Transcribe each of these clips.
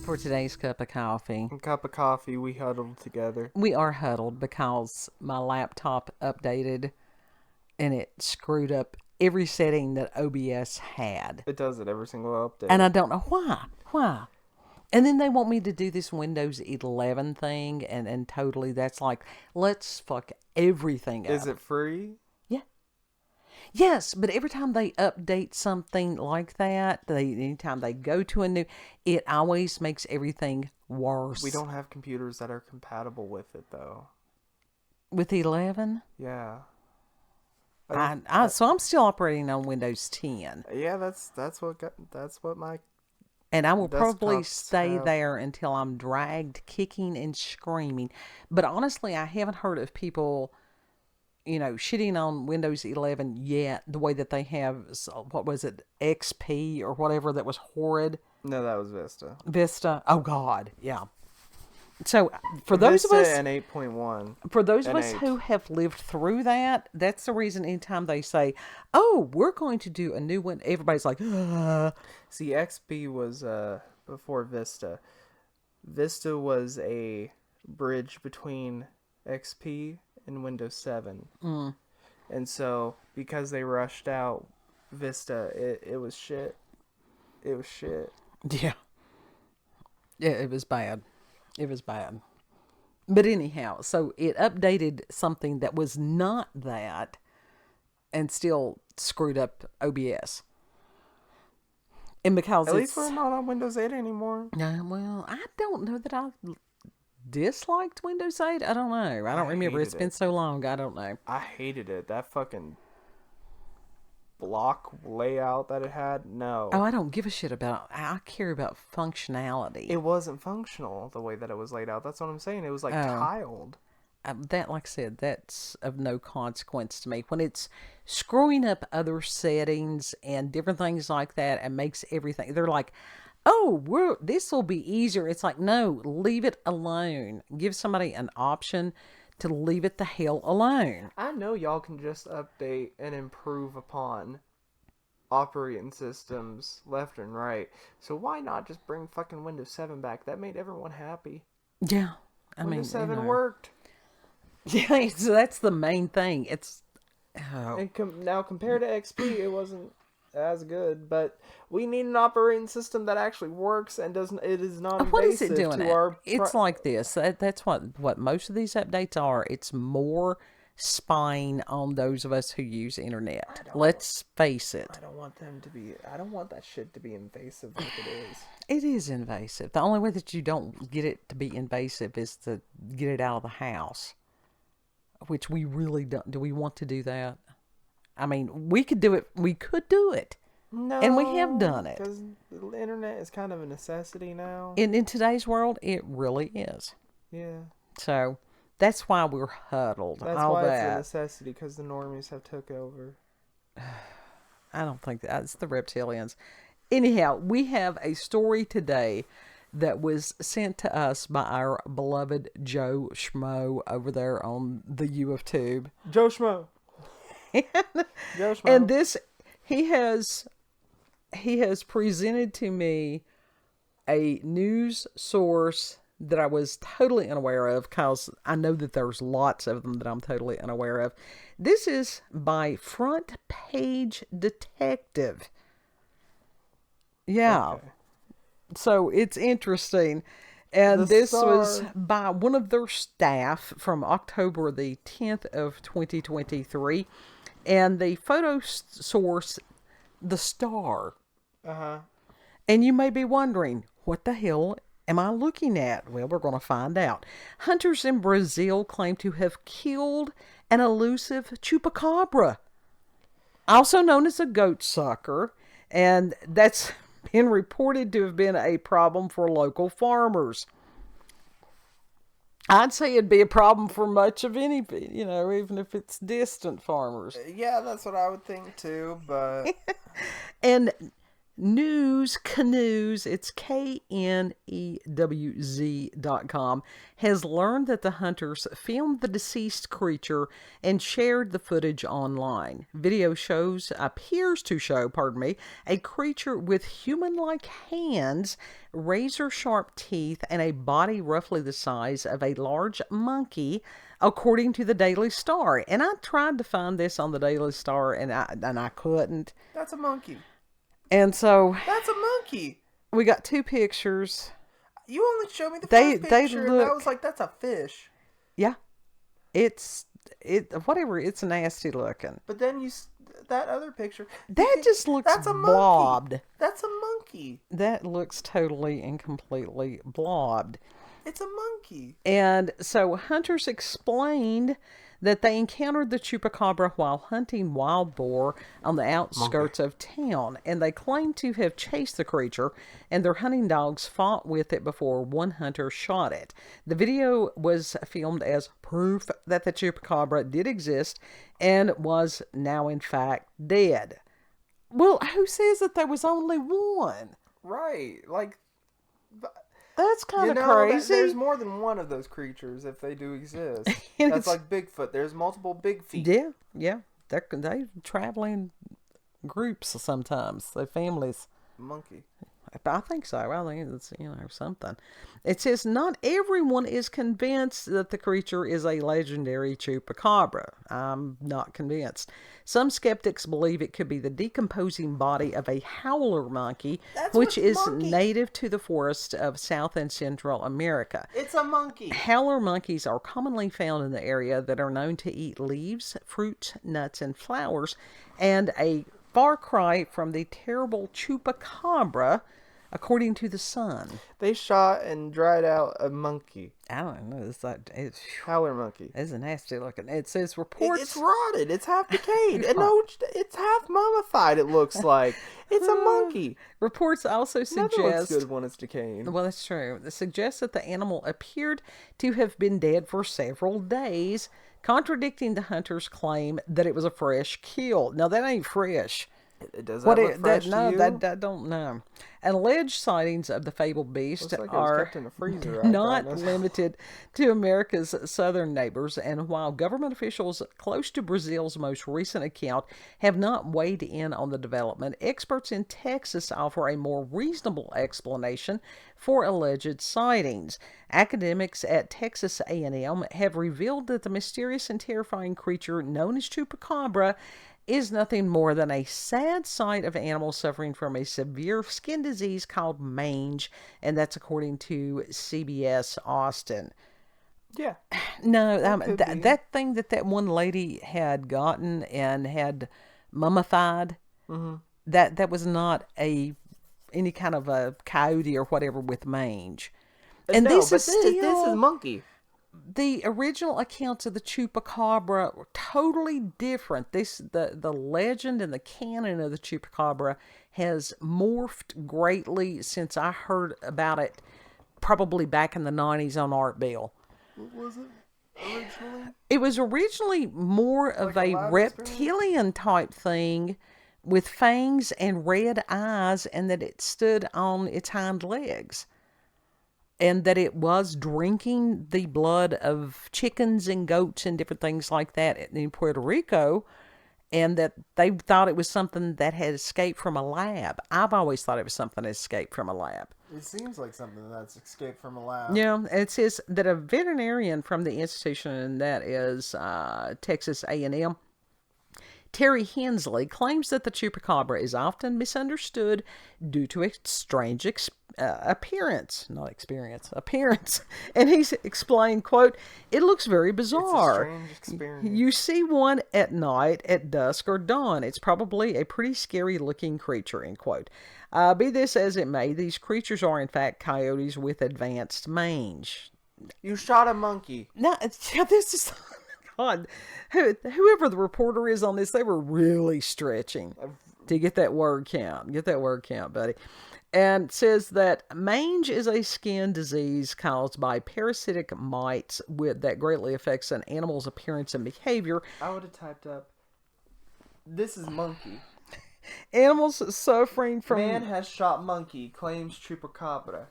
for today's cup of coffee. A cup of coffee, we huddled together. We are huddled because my laptop updated and it screwed up every setting that OBS had. It does it every single update. And I don't know why. Why? And then they want me to do this Windows 11 thing, and totally that's like, let's fuck everything up. Is it free? Yeah. Yes, but every time they update something like that, anytime they go to a new, it always makes everything worse. We don't have computers that are compatible with it, though. With 11? Yeah. So I'm still operating on Windows 10. Yeah, that's what my. And I will probably Desktops stay have- there until I'm dragged kicking and screaming. But honestly, I haven't heard of people, shitting on Windows 11 yet, the way that they have, what was it, XP or whatever that was horrid. No, that was Vista. Vista. Oh, God. Yeah. So for those Vista of us and 8.1. For those of us N8. who have lived through that, that's the reason anytime they say, oh, we're going to do a new one, everybody's like, ugh. See, XP was before Vista. Vista was a bridge between XP and Windows 7. And so, because they rushed out Vista, it was shit. It was shit. Yeah. Yeah, it was bad. It was bad. But anyhow, so it updated something that was not that and still screwed up OBS. And because At least we're not on Windows 8 anymore. well, I don't know that I disliked Windows 8. I don't know. I don't remember. It's hated been it. so long. I don't know. I hated it. That fucking block layout that it had. No. Oh, I don't give a shit about. I care about functionality. It wasn't functional the way that it was laid out. That's what I'm saying. It was like tiled. That, like I said, that's of no consequence to me. When it's screwing up other settings and different things like that and makes everything, they're like, oh, this will be easier. It's like, no, leave it alone. Give somebody an option to leave it the hell alone. I know y'all can just update and improve upon operating systems left and right. So why not just bring fucking Windows 7 back? That made everyone happy. Yeah. Windows 7 worked. Yeah, so that's the main thing. It's And now compared to XP, it wasn't as good, but we need an operating system that actually works and doesn't. It is not invasive what is it doing? to our. It's like this. That's what most of these updates are. It's more spying on those of us who use internet. Let's face it. I don't want them to be. I don't want that shit to be invasive like it is. It is invasive. The only way that you don't get it to be invasive is to get it out of the house. Which we really don't. Do we want to do that? I mean, we could do it. We could do it. No, and we have done it. Because the internet is kind of a necessity now. In today's world, it really is. Yeah. So that's why we're huddled. That's all why that. it's a necessity, because the normies have took over. I don't think that. It's the reptilians. Anyhow, we have a story today that was sent to us by our beloved Joe Schmoe over there on the U of Tube. Joe Schmoe. Joe Schmoe. And this, he has presented to me a news source that I was totally unaware of, because I know that there's lots of them that I'm totally unaware of. This is by Front Page Detective. Yeah. Okay. So it's interesting. And this was by one of their staff from October the 10th of 2023. And the photo source, The Star. Uh-huh. And you may be wondering, what the hell am I looking at? Well, we're going to find out. Hunters in Brazil claim to have killed an elusive Chupacabra, also known as a goat sucker. And that's been reported to have been a problem for local farmers. I'd say it'd be a problem for much of any, even if it's distant farmers. Yeah, that's what I would think too, but... And News Canoes, it's KNEWZ.com, has learned that the hunters filmed the deceased creature and shared the footage online. Video appears to show, a creature with human-like hands, razor-sharp teeth, and a body roughly the size of a large monkey, according to the Daily Star. And I tried to find this on the Daily Star, and I couldn't. That's a monkey. And so That's a monkey. we got two pictures. You only showed me the first picture, and I was like, "That's a fish." Yeah, it's nasty looking. But then that other picture, That just looks that's a blobbed. monkey. That's a monkey. That looks totally and completely blobbed. It's a monkey. And so hunters explained that they encountered the chupacabra while hunting wild boar on the outskirts of town, and they claim to have chased the creature, and their hunting dogs fought with it before one hunter shot it. The video was filmed as proof that the chupacabra did exist and was now in fact dead. Well, who says that there was only one? Right, like... That's kind of crazy. There's more than one of those creatures if they do exist. That's like Bigfoot. There's multiple big feet. Yeah. They travel in groups sometimes. They're families. Monkey. I think so. I think it's, something. It says, not everyone is convinced that the creature is a legendary chupacabra. I'm not convinced. Some skeptics believe it could be the decomposing body of a howler monkey, which is native to the forests of South and Central America. It's a monkey. Howler monkeys are commonly found in the area that are known to eat leaves, fruits, nuts, and flowers, and a far cry from the terrible chupacabra, according to the Sun. They shot and dried out a monkey. I don't know. It's howler monkey. It's nasty looking. It says reports. It's rotted. It's half decayed. And no, it's half mummified. It looks like it's a monkey. Reports also suggest. Never looks good when it's decaying. Well, that's true. It suggests that the animal appeared to have been dead for several days, contradicting the hunter's claim that it was a fresh kill. Now that ain't fresh. Does that look fresh to you? I don't know. Alleged sightings of the fabled beast like are kept in a freezer, not limited to America's southern neighbors, and while government officials close to Brazil's most recent account have not weighed in on the development, experts in Texas offer a more reasonable explanation for alleged sightings. Academics at Texas A&M have revealed that the mysterious and terrifying creature known as Chupacabra is nothing more than a sad sight of animals suffering from a severe skin disease called mange, and that's according to CBS Austin. Yeah. No, that thing that one lady had gotten and had mummified, that was not any kind of a coyote or whatever with mange. And no, this is monkey. The original accounts of the chupacabra were totally different. The legend and the canon of the chupacabra has morphed greatly since I heard about it, probably back in the 90s on Art Bell. What was it originally? It was originally more of a reptilian type thing with fangs and red eyes, and that it stood on its hind legs. And that it was drinking the blood of chickens and goats and different things like that in Puerto Rico, and that they thought it was something that had escaped from a lab. I've always thought it was something that escaped from a lab. It seems like something that's escaped from a lab. Yeah, it says that a veterinarian from the institution, and that is Texas A&M, Terry Hensley, claims that the chupacabra is often misunderstood due to its strange appearance. And he's explained, quote, "It looks very bizarre. It's a strange experience. You see one at night, at dusk, or dawn. It's probably a pretty scary looking creature," end quote. Be this as it may, these creatures are in fact coyotes with advanced mange. You shot a monkey. Now, this is... God, whoever the reporter is on this, they were really stretching to get that word count. Get that word count, buddy. And says that mange is a skin disease caused by parasitic mites that greatly affects an animal's appearance and behavior. I would have typed up, "This is monkey." Animals suffering from Man has shot monkey, claims Chupacabra.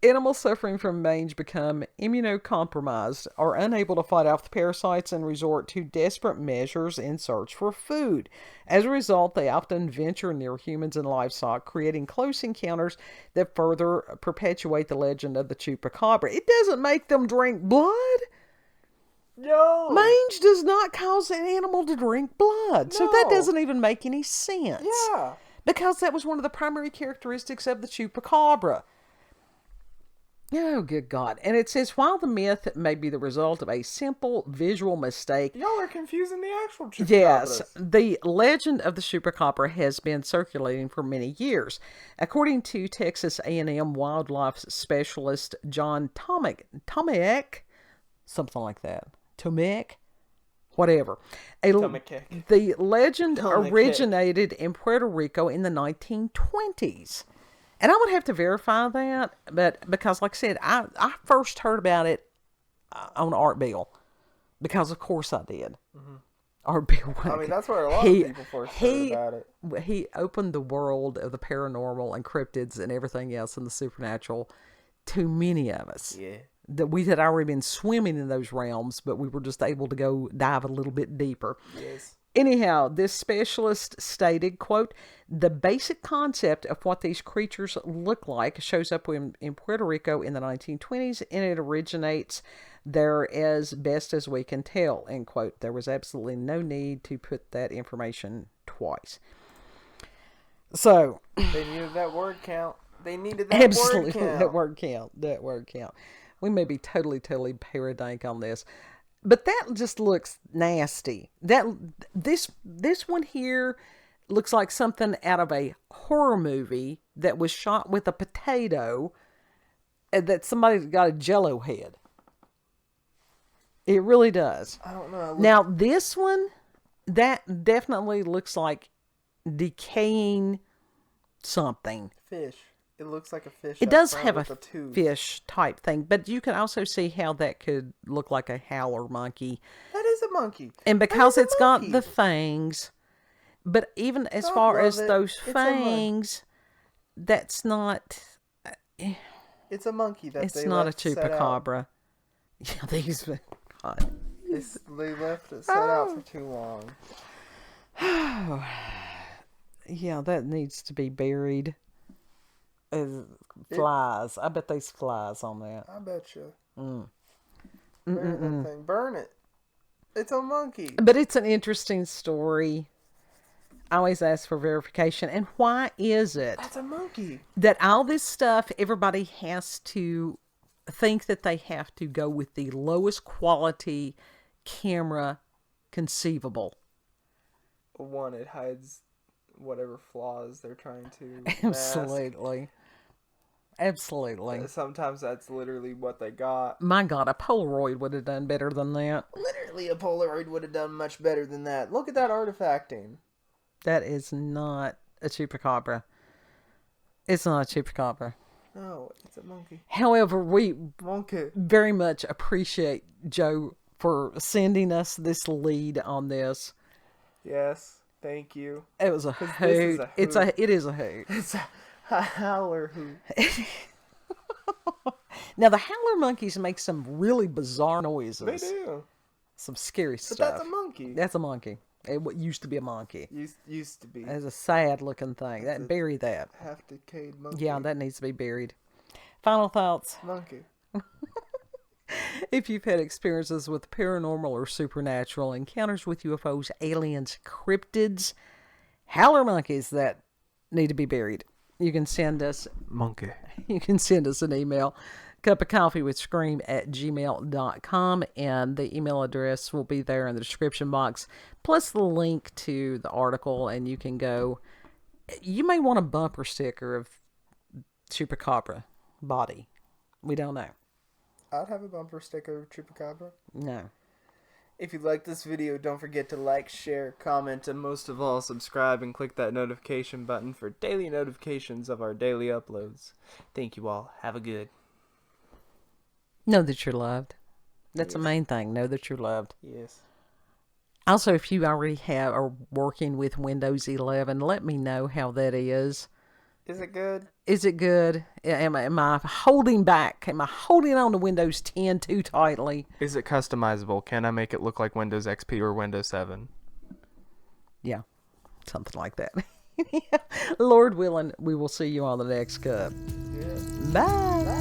Animals suffering from mange become immunocompromised, are unable to fight off the parasites, and resort to desperate measures in search for food. As a result, they often venture near humans and livestock, creating close encounters that further perpetuate the legend of the Chupacabra. It doesn't make them drink blood. No! Mange does not cause an animal to drink blood. So that No. doesn't even make any sense. Yeah. Because that was one of the primary characteristics of the Chupacabra. Oh, good God. And it says, while the myth may be the result of a simple visual mistake, Y'all are confusing the actual Chupacabras. yes, the legend of the Chupacabra has been circulating for many years. According to Texas A&M wildlife specialist John Tomek, something like that, Tomek, whatever. Tomek. The legend Tomek. originated in Puerto Rico in the 1920s. And I would have to verify that, but because, like I said, I first heard about it on Art Bill, because of course I did. Mm-hmm. Art Bill. I mean, that's where a lot of people first heard about it. He opened the world of the paranormal and cryptids and everything else in the supernatural to many of us. Yeah. That we had already been swimming in those realms, but we were just able to go dive a little bit deeper. Yes. Anyhow, this specialist stated, quote, the basic concept of what these creatures look like shows up in Puerto Rico in the 1920s, and it originates there as best as we can tell, end quote. There was absolutely no need to put that information twice. So, they needed that word count. They needed that absolutely, word count. That word count. We may be totally paradank on this. But that just looks nasty. This one here looks like something out of a horror movie that was shot with a potato, and that somebody's got a jello head. It really does. I don't know. Now this one, that definitely looks like decaying something. Fish. It looks like a fish. It does have a tooth. fish type thing, but you can also see how that could look like a howler monkey. That is a monkey. And because it's got the fangs, but even as far as those fangs, that's not... It's a monkey that it's not a Chupacabra. Yeah, these... God. They left it set out for too long. Yeah, that needs to be buried. Flies. I bet there's flies on that. I bet you. Burn that thing. Burn it. It's a monkey. But it's an interesting story. I always ask for verification. And why is it That's a monkey. that all this stuff, everybody has to think that they have to go with the lowest quality camera conceivable? One, it hides whatever flaws they're trying to Absolutely. Absolutely. Sometimes that's literally what they got. My God, a Polaroid would have done better than that. Literally, a Polaroid would have done much better than that. Look at that artifacting. That is not a Chupacabra. It's not a Chupacabra. No, it's a monkey. However, we Monkey. very much appreciate Joe for sending us this lead on this. Yes, thank you. It was a hoot. It is a hoot. It's a howler hoot. Now the howler monkeys make some really bizarre noises. They do. Some scary But stuff. that's a monkey. That's a monkey. It used to be a monkey. Used to be. It's a sad looking thing. Bury that. Half decayed monkey. Yeah, that needs to be buried. Final thoughts. Monkey. If you've had experiences with paranormal or supernatural encounters with UFOs, aliens, cryptids, howler monkeys that need to be buried, you can send us You can send us an email, cupofcoffeewithscream@gmail.com, and the email address will be there in the description box, plus the link to the article, and you can go. You may want a bumper sticker of Chupacabra body. We don't know. I'd have a bumper sticker of Chupacabra. No. If you like this video, don't forget to like, share, comment, and most of all, subscribe and click that notification button for daily notifications of our daily uploads. Thank you all. Have a good. Know that you're loved. That's the main thing. Know that you're loved. Yes. Also, if you already are working with Windows 11, let me know how that is. Is it good? Is it good? Am I holding back? Am I holding on to Windows 10 too tightly? Is it customizable? Can I make it look like Windows XP or Windows 7? Yeah, something like that. Lord willing, we will see you on the next cup. Yeah. Bye.